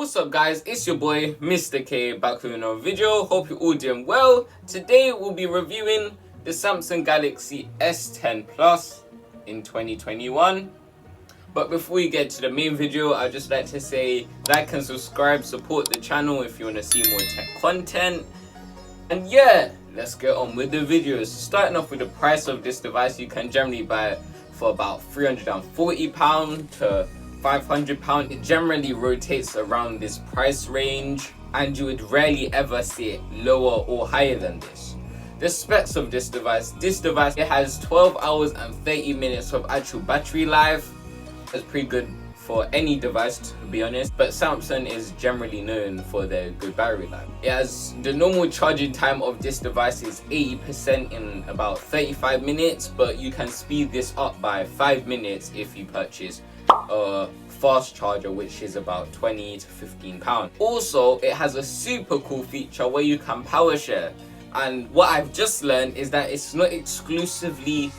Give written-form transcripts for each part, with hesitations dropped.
What's up guys, it's your boy Mr. K back with another video. Hope you're all doing well. Today we'll be reviewing the Samsung Galaxy S10 Plus in 2021. But before we get to the main video, I'd just like to say like and subscribe, support the channel if you want to see more tech content. And yeah, let's get on with the videos. Starting off with the price of this device, you can generally buy it for about £340 to £500. It generally rotates around this price range and you would rarely ever see it lower or higher than this. The specs of this device, it has 12 hours and 30 minutes of actual battery life. That's pretty good for any device, to be honest, but Samsung is generally known for their good battery life. It has the normal charging time of this device is 80% in about 35 minutes, but you can speed this up by 5 minutes if you purchase a fast charger, which is about £20 to £15. Also, it has a super cool feature where you can power share, and what I've just learned is that it's not exclusively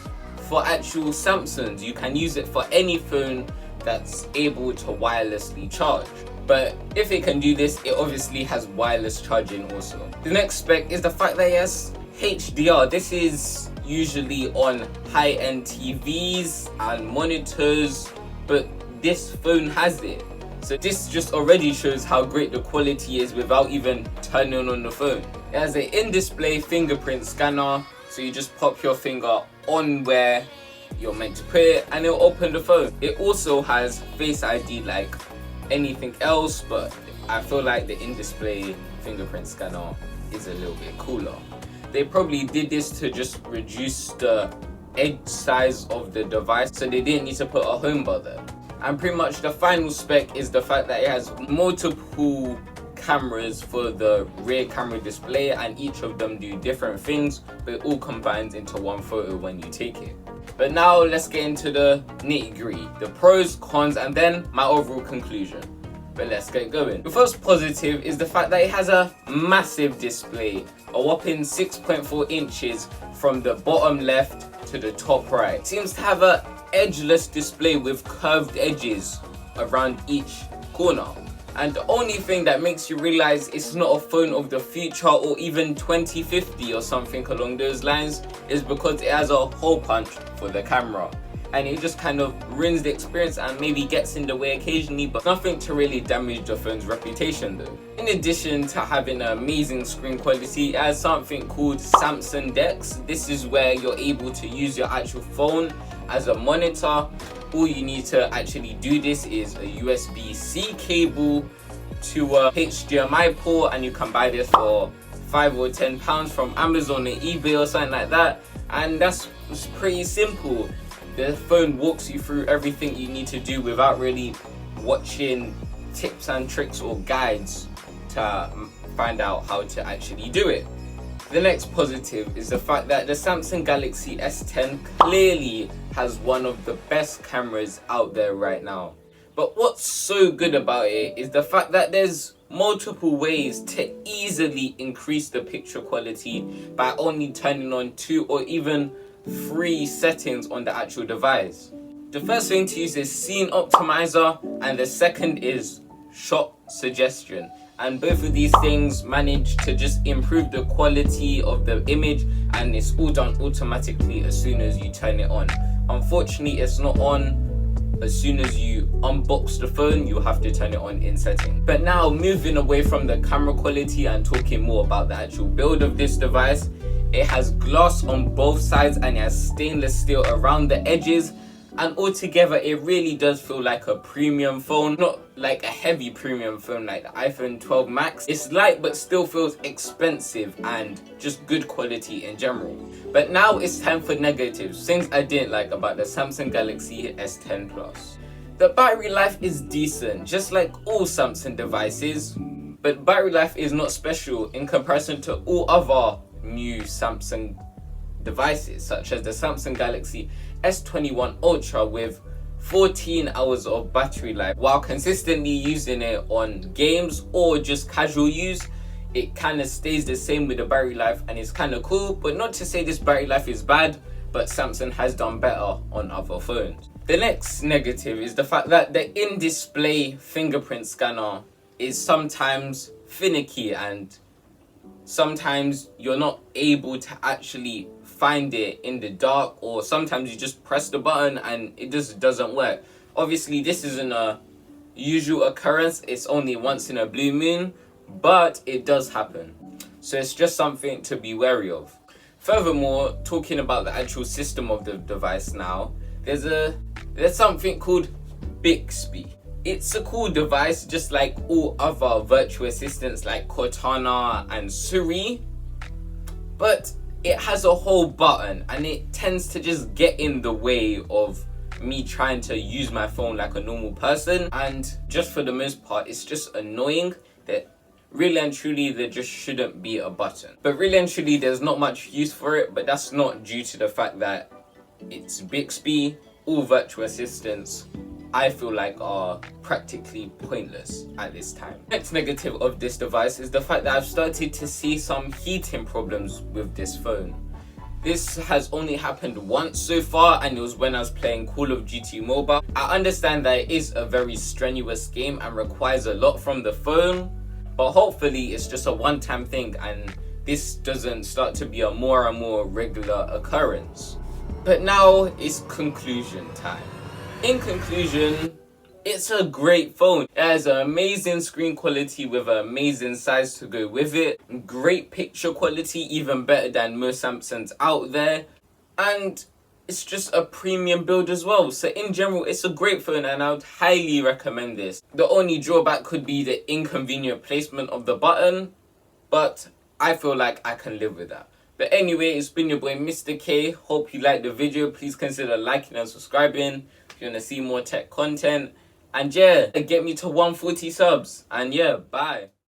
for actual Samsungs. You can use it for any phone that's able to wirelessly charge. But if it can do this, it obviously has wireless charging also. The next spec is the fact that it has HDR. This is usually on high-end TVs and monitors, but this phone has it. So this just already shows how great the quality is without even turning on the phone. It has an in-display fingerprint scanner, so you just pop your finger on where you're meant to put it and it'll open the phone. It also has Face ID like anything else, but I feel like the in-display fingerprint scanner is a little bit cooler. They probably did this to just reduce the edge size of the device, so they didn't need to put a home button. And pretty much the final spec is the fact that it has multiple cameras for the rear camera display, and each of them do different things, but it all combines into one photo when you take it. But now let's get into the nitty-gritty, the pros, cons, and then my overall conclusion. But let's get going. The first positive is the fact that it has a massive display, a whopping 6.4 inches from the bottom left to the top right. It seems to have a edgeless display with curved edges around each corner. And the only thing that makes you realize it's not a phone of the future or even 2050 or something along those lines is because it has a hole punch for the camera. And it just kind of ruins the experience and maybe gets in the way occasionally, but nothing to really damage the phone's reputation though. In addition to having an amazing screen quality, it has something called Samsung DeX. This is where you're able to use your actual phone as a monitor. All you need to actually do this is a USB-C cable to a HDMI port, and you can buy this for £5 or £10 from Amazon or eBay or something like that. And that's pretty simple. The phone walks you through everything you need to do without really watching tips and tricks or guides to find out how to actually do it. The next positive is the fact that the Samsung Galaxy S10 clearly has one of the best cameras out there right now. But what's so good about it is the fact that there's multiple ways to easily increase the picture quality by only turning on 2 or even 3 settings on the actual device. The first thing to use is Scene Optimizer, and the second is Shot Suggestion. And both of these things manage to just improve the quality of the image, and it's all done automatically as soon as you turn it on. Unfortunately, it's not on as soon as you unbox the phone. You have to turn it on in settings. But now moving away from the camera quality and talking more about the actual build of this device, it has glass on both sides and it has stainless steel around the edges, and altogether it really does feel like a premium phone, not like a heavy premium phone like the iPhone 12 Max. It's light but still feels expensive and just good quality in general. But now it's time for negatives, things I didn't like about the Samsung Galaxy S10 Plus. The battery life is decent, just like all Samsung devices, but battery life is not special in comparison to all other new Samsung devices, such as the Samsung Galaxy S21 Ultra with 14 hours of battery life. While consistently using it on games or just casual use, it kind of stays the same with the battery life, and it's kind of cool. But not to say this battery life is bad, but Samsung has done better on other phones. The next negative is the fact that the in-display fingerprint scanner is sometimes finicky, and sometimes you're not able to actually find it in the dark, or sometimes you just press the button and it just doesn't work. Obviously, this isn't a usual occurrence, it's only once in a blue moon, but it does happen. So it's just something to be wary of. Furthermore, talking about the actual system of the device now, there's something called Bixby. It's a cool device, just like all other virtual assistants like Cortana and Siri, but it has a whole button and it tends to just get in the way of me trying to use my phone like a normal person, and just for the most part it's just annoying that really and truly there just shouldn't be a button. But really and truly there's not much use for it, but that's not due to the fact that it's Bixby. All virtual assistants, I feel like, are practically pointless at this time. Next negative of this device is the fact that I've started to see some heating problems with this phone. This has only happened once so far, and it was when I was playing Call of Duty Mobile. I understand that it is a very strenuous game and requires a lot from the phone, but hopefully it's just a one-time thing and this doesn't start to be a more and more regular occurrence. But now it's conclusion time. In conclusion, it's a great phone. It has an amazing screen quality with an amazing size to go with it. Great picture quality, even better than most Samsungs out there. And it's just a premium build as well. So in general, it's a great phone and I would highly recommend this. The only drawback could be the inconvenient placement of the button, but I feel like I can live with that. But anyway, it's been your boy Mr. K. Hope you liked the video. Please consider liking and subscribing if you want to see more tech content. And yeah, get me to 140 subs. And yeah, bye.